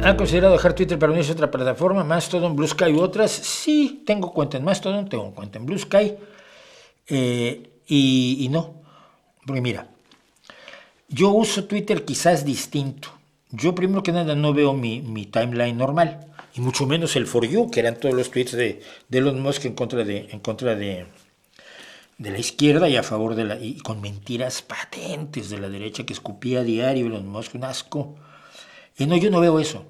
¿Han considerado dejar Twitter para unirse a otra plataforma? Mastodon, Blue Sky u otras. Sí, tengo cuenta en Mastodon, tengo cuenta en Blue Sky. Y no. Porque mira, yo uso Twitter quizás distinto. Yo primero que nada no veo mi timeline normal. Y mucho menos el For You, que eran todos los tweets de Elon Musk en contra de la izquierda y a favor y con mentiras patentes de la derecha que escupía a diario Elon Musk, un asco. Y no, yo no veo eso.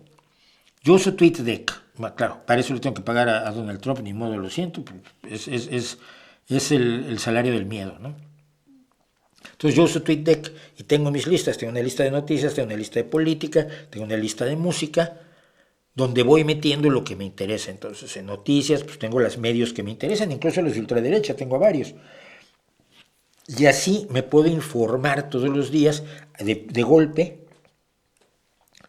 Yo uso TweetDeck. Claro, para eso le tengo que pagar a Donald Trump, ni modo, lo siento. Es el salario del miedo, ¿no? Entonces yo uso TweetDeck y tengo mis listas. Tengo una lista de noticias, tengo una lista de política, tengo una lista de música, donde voy metiendo lo que me interesa. Entonces en noticias pues tengo los medios que me interesan, incluso los de ultraderecha, tengo varios. Y así me puedo informar todos los días de golpe.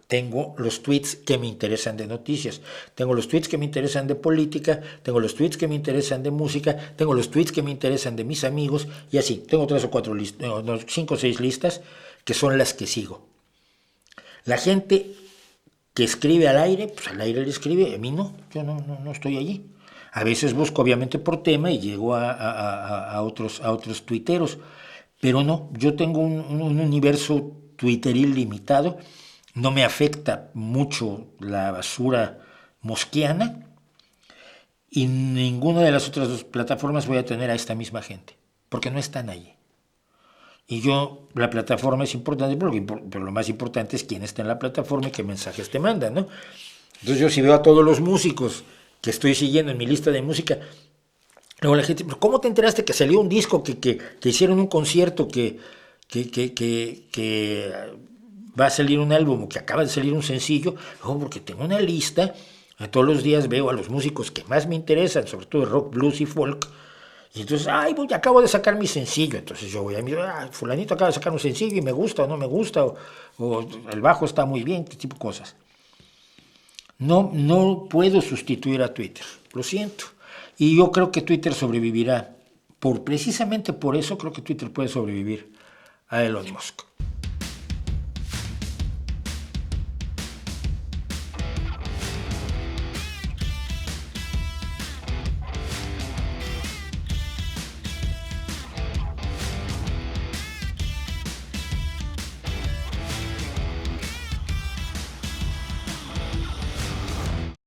Tengo los tweets que me interesan de noticias, tengo los tweets que me interesan de política, tengo los tweets que me interesan de música, tengo los tweets que me interesan de mis amigos, y así, tengo 3 o 4 listas, 5 o 6 listas, que son las que sigo. La gente que escribe al aire, pues al aire le escribe, a mí no, yo no estoy allí. A veces busco obviamente por tema y llego a otros tuiteros, pero no, yo tengo un universo twitteril limitado. No me afecta mucho la basura mosquiana y ninguna de las otras 2 plataformas voy a tener a esta misma gente, porque no están allí. Y la plataforma es importante, pero lo más importante es quién está en la plataforma y qué mensajes te mandan, ¿no? Entonces yo si veo a todos los músicos que estoy siguiendo en mi lista de música, luego la gente, ¿cómo te enteraste que salió un disco, que hicieron un concierto, que va a salir un álbum o que acaba de salir un sencillo? No, porque tengo una lista, todos los días veo a los músicos que más me interesan, sobre todo rock, blues y folk, y entonces, acabo de sacar mi sencillo, entonces yo voy a mirar, fulanito acaba de sacar un sencillo y me gusta o no me gusta, o el bajo está muy bien, este tipo de cosas. No puedo sustituir a Twitter, lo siento, y yo creo que Twitter sobrevivirá, precisamente por eso creo que Twitter puede sobrevivir a Elon Musk.